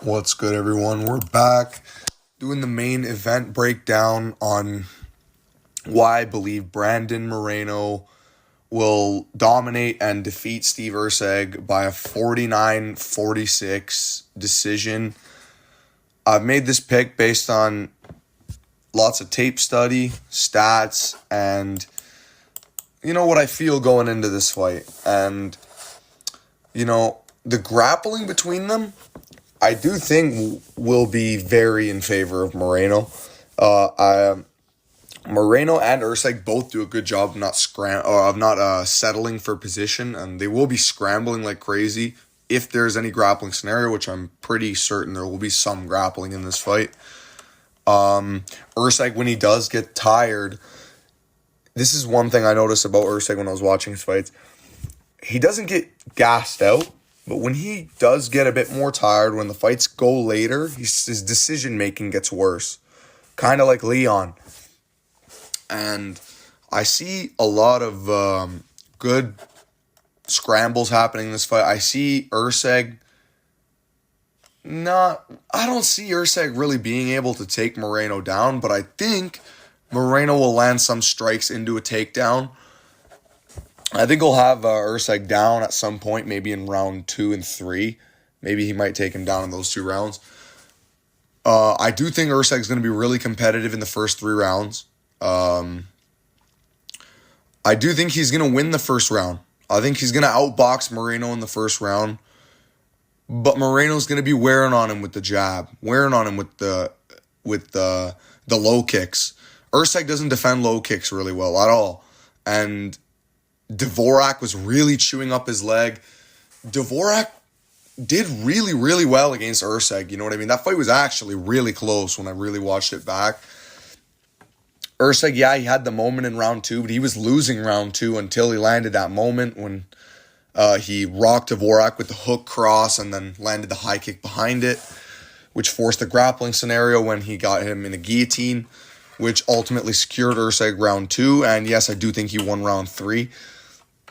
What's good, everyone? We're back doing the main event breakdown on why I believe Brandon Moreno will dominate and defeat Steve Erceg by a 49-46 decision. I've made this pick based on lots of tape study, stats, and what I feel going into this fight. And, the grappling between them, I do think will be very in favor of Moreno. Moreno and Erceg both do a good job of not settling for position, and they will be scrambling like crazy if there's any grappling scenario, which I'm pretty certain there will be some grappling in this fight. Erceg, when he does get tired, this is one thing I noticed about Erceg when I was watching his fights. He doesn't get gassed out, but when he does get a bit more tired, when the fights go later, his decision-making gets worse. Kind of like Leon. And I see a lot of good scrambles happening in this fight. I see Erceg I don't see Erceg really being able to take Moreno down, but I think Moreno will land some strikes into a takedown. I think he'll have Erceg down at some point, maybe in round 2 and 3. Maybe he might take him down in those 2 rounds. I do think Erceg's going to be really competitive in the first 3 rounds. I do think he's going to win the first round. I think he's going to outbox Moreno in the first round. But Moreno's going to be wearing on him with the jab, wearing on him with the low kicks. Erceg doesn't defend low kicks really well at all. And Dvorak was really chewing up his leg. Dvorak did really, really well against Erceg. You know what I mean? That fight was actually really close when I really watched it back. Erceg, yeah, he had the moment in round 2, but he was losing round 2 until he landed that moment when he rocked Dvorak with the hook cross and then landed the high kick behind it, which forced the grappling scenario when he got him in a guillotine, which ultimately secured Erceg round 2. And yes, I do think he won round 3.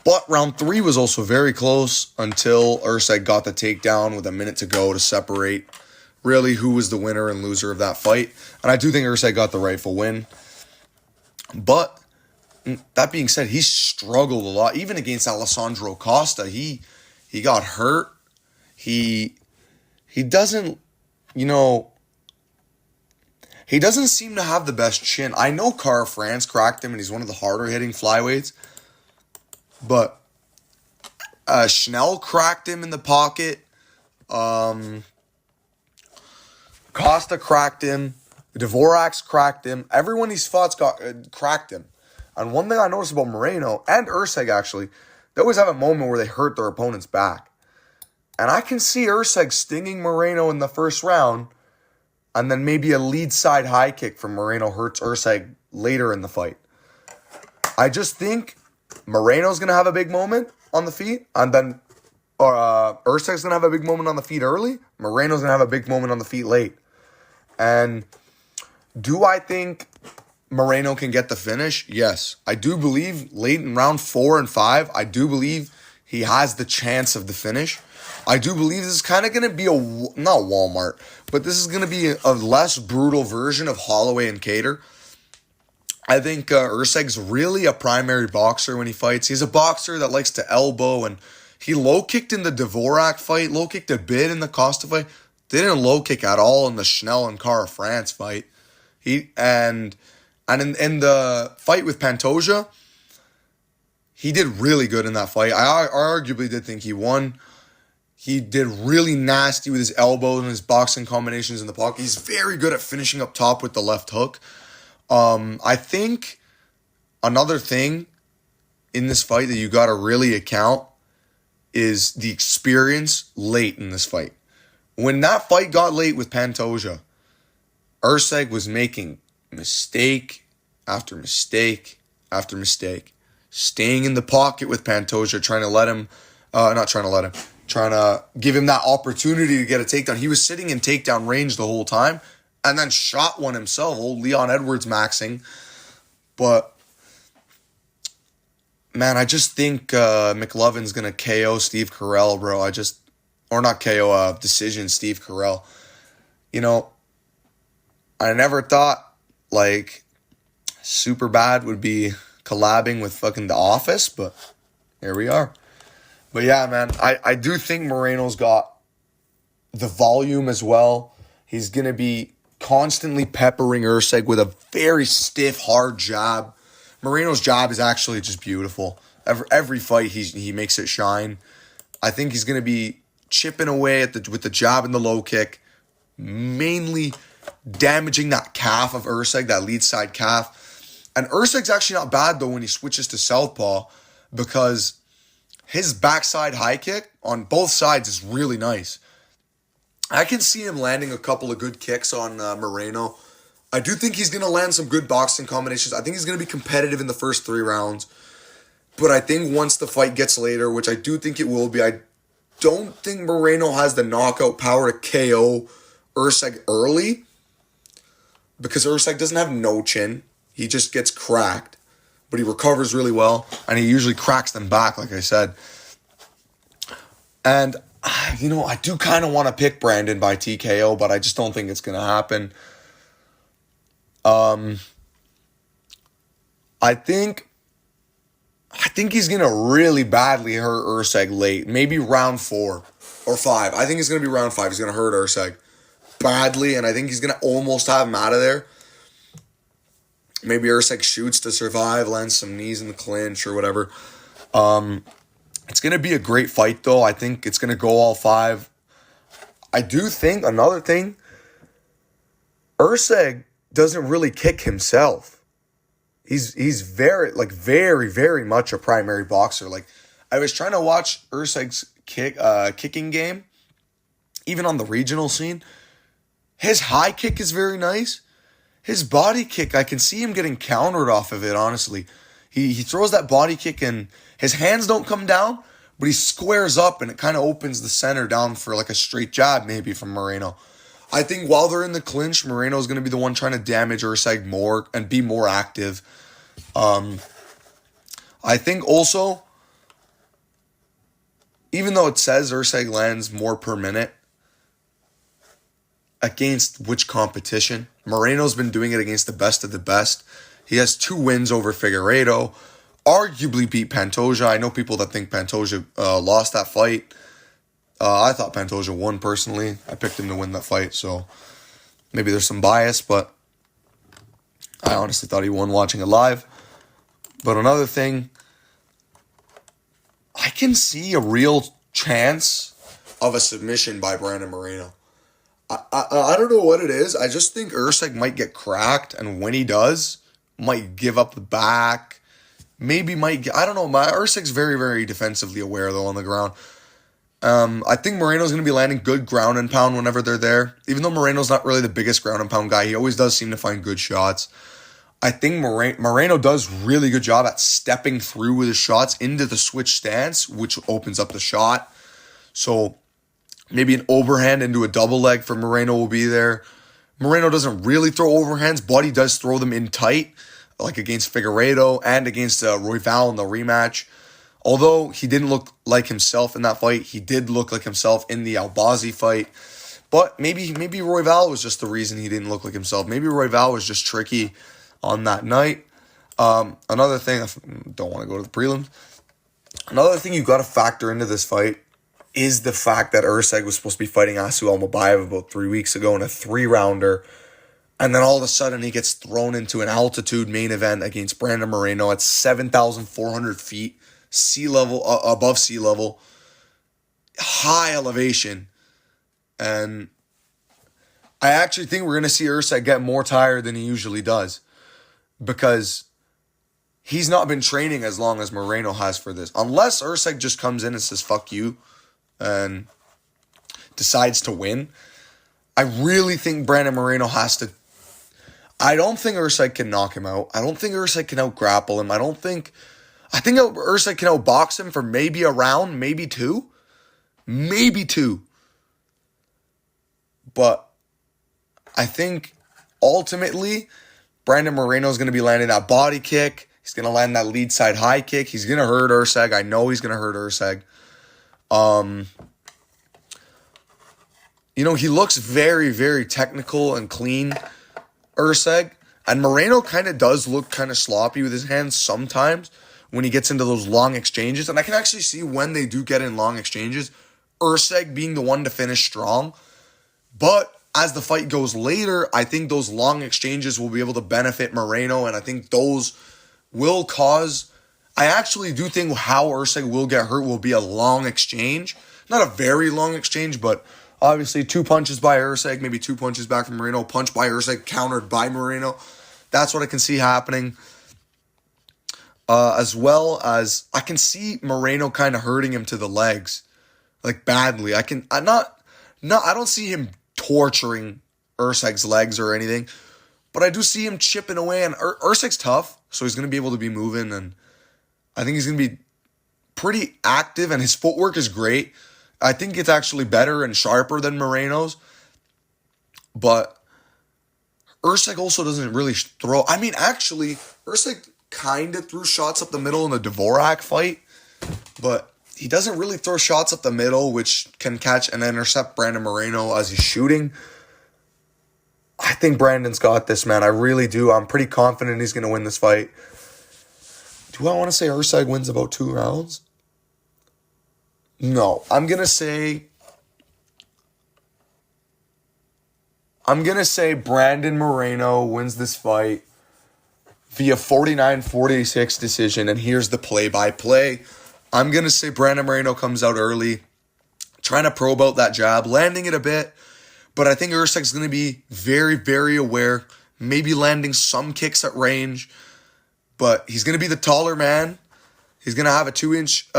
But round 3 was also very close until Erceg got the takedown with a minute to go to separate really who was the winner and loser of that fight. And I do think Erceg got the rightful win. But that being said, he struggled a lot. Even against Alessandro Costa, he got hurt. He doesn't, he doesn't seem to have the best chin. I know Cara France cracked him, and he's one of the harder hitting flyweights. But Schnell cracked him in the pocket. Costa cracked him. Dvorak's cracked him. Everyone he's fought's cracked him. And one thing I noticed about Moreno and Erceg, actually, they always have a moment where they hurt their opponent's back. And I can see Erceg stinging Moreno in the first round, and then maybe a lead side high kick from Moreno hurts Erceg later in the fight. I just think Moreno's going to have a big moment on the feet, and then Erceg's going to have a big moment on the feet early. Moreno's going to have a big moment on the feet late. And do I think Moreno can get the finish? Yes. I do believe late in round 4 and 5, I do believe he has the chance of the finish. I do believe this is kind of going to be not Walmart, but this is going to be a less brutal version of Holloway and Cater. I think Erceg's really a primary boxer when he fights. He's a boxer that likes to elbow, and he low-kicked in the Dvorak fight, low-kicked a bit in the Costa fight. Didn't low-kick at all in the Schnell and Cara France fight. And in the fight with Pantoja, he did really good in that fight. I arguably did think he won. He did really nasty with his elbows and his boxing combinations in the pocket. He's very good at finishing up top with the left hook. I think another thing in this fight that you got to really account is the experience late in this fight. When that fight got late with Pantoja, Erceg was making mistake after mistake after mistake, staying in the pocket with Pantoja, trying to give him that opportunity to get a takedown. He was sitting in takedown range the whole time, and then shot one himself, old Leon Edwards maxing. But, man, I just think McLovin's going to KO Steve Carell, bro. or not KO, decision, Steve Carell. You know, I never thought, like, Superbad would be collabing with fucking The Office, but here we are. But yeah, man, I do think Moreno's got the volume as well. He's going to be constantly peppering Erceg with a very stiff, hard jab. Moreno's jab is actually just beautiful. Every fight, he makes it shine. I think he's going to be chipping away with the jab and the low kick, mainly damaging that calf of Erceg, that lead side calf. And Erceg's actually not bad, though, when he switches to southpaw, because his backside high kick on both sides is really nice. I can see him landing a couple of good kicks on Moreno. I do think he's going to land some good boxing combinations. I think he's going to be competitive in the first 3 rounds. But I think once the fight gets later, which I do think it will be, I don't think Moreno has the knockout power to KO Erceg early, because Erceg doesn't have no chin. He just gets cracked. But he recovers really well, and he usually cracks them back, like I said. And, I do kind of want to pick Brandon by TKO, but I just don't think it's going to happen. I think he's going to really badly hurt Erceg late. Maybe round 4 or 5. I think it's going to be round 5. He's going to hurt Erceg badly, and I think he's going to almost have him out of there. Maybe Erceg shoots to survive, lands some knees in the clinch or whatever. It's going to be a great fight, though. I think it's going to go all 5. I do think, another thing, Erceg doesn't really kick himself. He's very, very much a primary boxer. Like, I was trying to watch Erceg's kicking game, even on the regional scene. His high kick is very nice. His body kick, I can see him getting countered off of it, honestly. He throws that body kick and his hands don't come down, but he squares up and it kind of opens the center down for like a straight jab maybe from Moreno. I think while they're in the clinch, Moreno is going to be the one trying to damage Erceg more and be more active. I think also, even though it says Erceg lands more per minute, against which competition? Moreno's been doing it against the best of the best. He has 2 wins over Figueiredo, arguably beat Pantoja. I know people that think Pantoja lost that fight. I thought Pantoja won personally. I picked him to win that fight, so maybe there's some bias, but I honestly thought he won watching it live. But another thing, I can see a real chance of a submission by Brandon Moreno. I don't know what it is. I just think Erceg might get cracked, and when he does, might give up the back. Maybe I don't know. Erceg's very, very defensively aware, though, on the ground. I think Moreno's going to be landing good ground and pound whenever they're there. Even though Moreno's not really the biggest ground and pound guy, he always does seem to find good shots. I think Moreno does really good job at stepping through with his shots into the switch stance, which opens up the shot. So maybe an overhand into a double leg for Moreno will be there. Moreno doesn't really throw overhands, but he does throw them in tight, like against Figueiredo and against Royval in the rematch. Although he didn't look like himself in that fight, he did look like himself in the Albazi fight. But maybe Royval was just the reason he didn't look like himself. Maybe Royval was just tricky on that night. Another thing, I don't want to go to the prelims. Another thing you got to factor into this fight is the fact that Erceg was supposed to be fighting Asu Almabayev about 3 weeks ago in a 3-rounder. And then all of a sudden he gets thrown into an altitude main event against Brandon Moreno at 7,400 feet, above sea level, high elevation. And I actually think we're going to see Erceg get more tired than he usually does, because he's not been training as long as Moreno has for this. Unless Erceg just comes in and says, fuck you, and decides to win. I really think Brandon Moreno has to... I don't think Erceg can knock him out. I don't think Erceg can out-grapple him. I think Erceg can out-box him for maybe a round, maybe 2. Maybe 2. But I think ultimately Brandon Moreno is going to be landing that body kick. He's going to land that lead side high kick. He's going to hurt Erceg. I know he's going to hurt Erceg. he looks very, very technical and clean, Erceg. And Moreno kind of does look kind of sloppy with his hands sometimes when he gets into those long exchanges. And I can actually see when they do get in long exchanges, Erceg being the one to finish strong. But as the fight goes later, I think those long exchanges will be able to benefit Moreno. And I think those will cause... I actually do think how Erceg will get hurt will be a long exchange. Not a very long exchange, but obviously 2 punches by Erceg, maybe 2 punches back from Moreno, punch by Erceg, countered by Moreno. That's what I can see happening. As well as I can see Moreno kind of hurting him to the legs, like badly. I don't see him torturing Erceg's legs or anything, but I do see him chipping away. And Erceg's tough, so he's going to be able to be moving, and I think he's going to be pretty active, and his footwork is great. I think it's actually better and sharper than Moreno's, but Erceg also doesn't really throw. I mean, actually, Erceg kind of threw shots up the middle in the Dvorak fight, but he doesn't really throw shots up the middle, which can catch and intercept Brandon Moreno as he's shooting. I think Brandon's got this, man. I really do. I'm pretty confident he's going to win this fight. Do I want to say Erceg wins about 2 rounds? No. I'm going to say Brandon Moreno wins this fight via 49-46 decision, and here's the play-by-play. I'm going to say Brandon Moreno comes out early, trying to probe out that jab, landing it a bit, but I think Erceg's going to be very, very aware, maybe landing some kicks at range, but he's going to be the taller man. He's going to have a 2-inch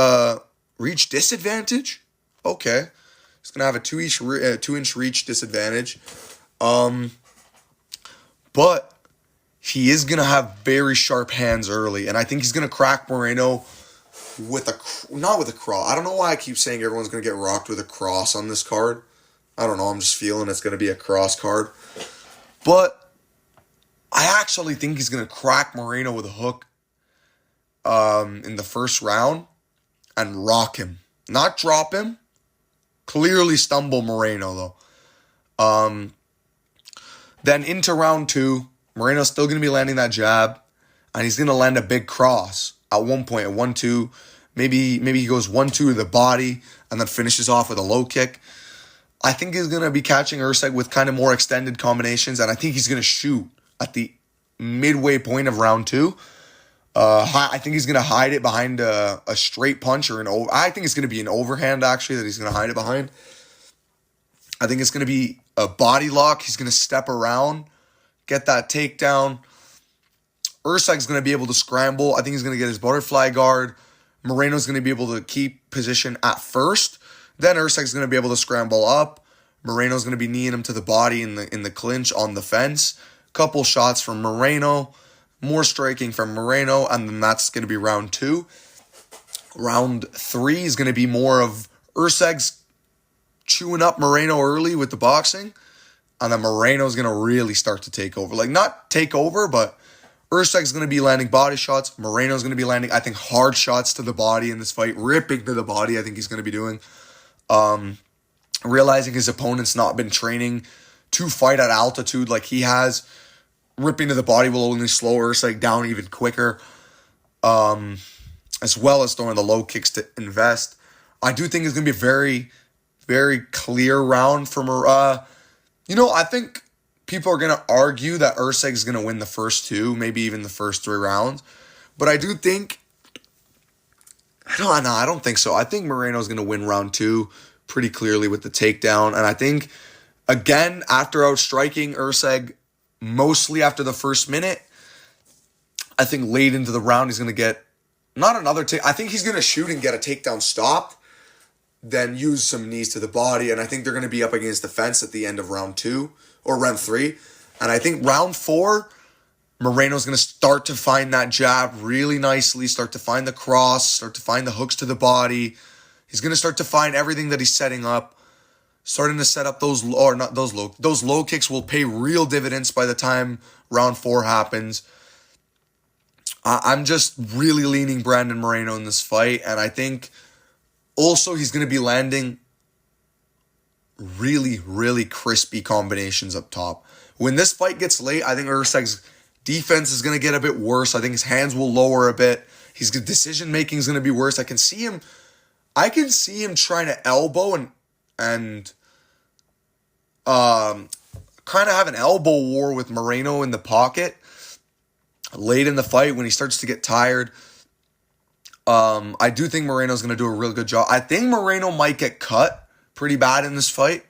reach disadvantage. Okay. He's going to have a 2-inch reach disadvantage. But he is going to have very sharp hands early, and I think he's going to crack Moreno not with a cross. I don't know why I keep saying everyone's going to get rocked with a cross on this card. I don't know. I'm just feeling it's going to be a cross card. But I actually think he's going to crack Moreno with a hook in the first round and rock him. Not drop him. Clearly stumble Moreno, though. Then into round 2, Moreno's still going to be landing that jab, and he's going to land a big cross at one point, at 1-2. Maybe he goes 1-2 to the body and then finishes off with a low kick. I think he's going to be catching Erceg with kind of more extended combinations, and I think he's going to shoot at the midway point of round 2. I think he's going to hide it behind a straight punch or I think it's going to be an overhand, actually, that he's going to hide it behind. I think it's going to be a body lock. He's going to step around, get that takedown. Erceg's going to be able to scramble. I think he's going to get his butterfly guard. Moreno's going to be able to keep position at first. Then Erceg's going to be able to scramble up. Moreno's going to be kneeing him to the body in the clinch on the fence. Couple shots from Moreno. More striking from Moreno. And then that's going to be round 2. Round 3 is going to be more of Erceg's chewing up Moreno early with the boxing. And then Moreno's going to really start to take over. Like, not take over, but Erceg's going to be landing body shots. Moreno's going to be landing, I think, hard shots to the body in this fight. Ripping to the body, I think he's going to be doing. Realizing his opponent's not been training to fight at altitude like he has. Ripping to the body will only slow Erceg down even quicker. As well as throwing the low kicks to invest. I do think it's going to be a very, very clear round for I think people are going to argue that Erceg is going to win the first 2, maybe even the first 3 rounds. But I do think... I don't think so. I think Moreno's going to win round 2 pretty clearly with the takedown. And I think, again, after outstriking Erceg mostly after the first minute, I think late into the round he's going to get... Not another take. I think he's going to shoot and get a takedown stopped, then use some knees to the body. And I think they're going to be up against the fence at the end of round 2 or round 3. And I think round 4, Moreno's going to start to find that jab really nicely, start to find the cross, start to find the hooks to the body. He's going to start to find everything that he's setting up, starting to set up those low kicks will pay real dividends by the time round 4 happens. I'm just really leaning Brandon Moreno in this fight, and I think also he's going to be landing really, really crispy combinations up top. When this fight gets late, I think Erceg's defense is going to get a bit worse. I think his hands will lower a bit. His decision making is going to be worse. I can see him trying to elbow and kind of have an elbow war with Moreno in the pocket late in the fight when he starts to get tired. I do think Moreno's going to do a really good job. I think Moreno might get cut pretty bad in this fight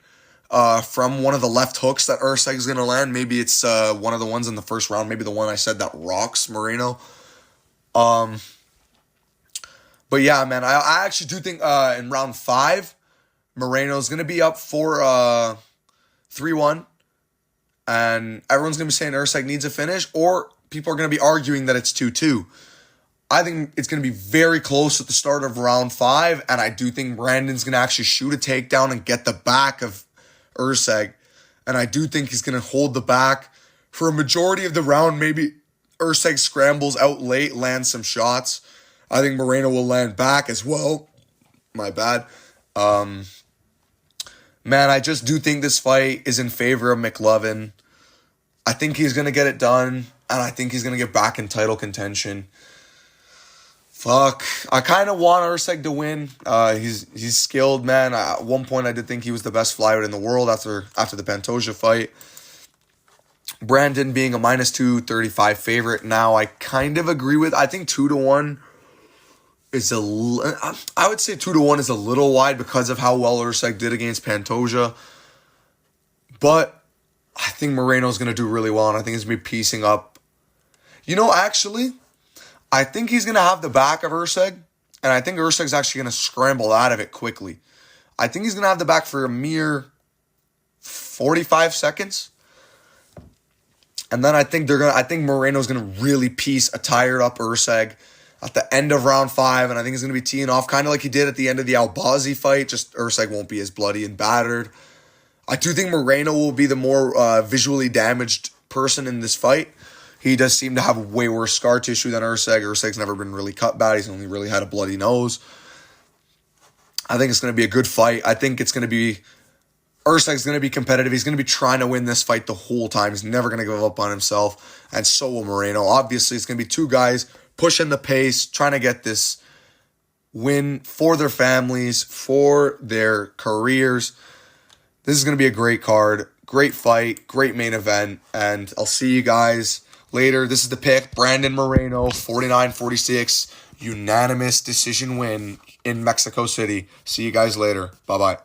from one of the left hooks that Erceg is going to land. Maybe it's one of the ones in the first round. Maybe the one I said that rocks Moreno. But yeah, man, I actually do think in round 5, Moreno's going to be up for 3-1. And everyone's going to be saying Erceg needs a finish, or people are going to be arguing that it's 2-2. I think it's going to be very close at the start of round 5, and I do think Brandon's going to actually shoot a takedown and get the back of Erceg. And I do think he's going to hold the back for a majority of the round. Maybe Erceg scrambles out late, lands some shots. I think Moreno will land back as well. My bad. Man, I just do think this fight is in favor of McLovin. I think he's going to get it done, and I think he's going to get back in title contention. Fuck. I kind of want Erceg to win. He's skilled, man. At one point, I did think he was the best flyweight in the world after the Pantoja fight. Brandon being a -235 favorite now, I kind of agree with. I think 2-1 is I would say 2-1 is a little wide because of how well Erceg did against Pantoja. But I think Moreno's going to do really well, and I think he's going to be piecing up. Actually, I think he's going to have the back of Erceg, and I think Erceg's actually going to scramble out of it quickly. I think he's going to have the back for a mere 45 seconds. And then I think Moreno's going to really piece a tired up Erceg at the end of round 5, and I think he's going to be teeing off kind of like he did at the end of the Albazi fight, just Erceg won't be as bloody and battered. I do think Moreno will be the more visually damaged person in this fight. He does seem to have way worse scar tissue than Erceg. Erceg's never been really cut bad. He's only really had a bloody nose. I think it's going to be a good fight. I think Erceg's going to be competitive. He's going to be trying to win this fight the whole time. He's never going to give up on himself. And so will Moreno. Obviously, it's going to be two guys pushing the pace, trying to get this win for their families, for their careers. This is going to be a great card, great fight, great main event, and I'll see you guys later. This is the pick. Brandon Moreno, 49-46, unanimous decision win in Mexico City. See you guys later. Bye-bye.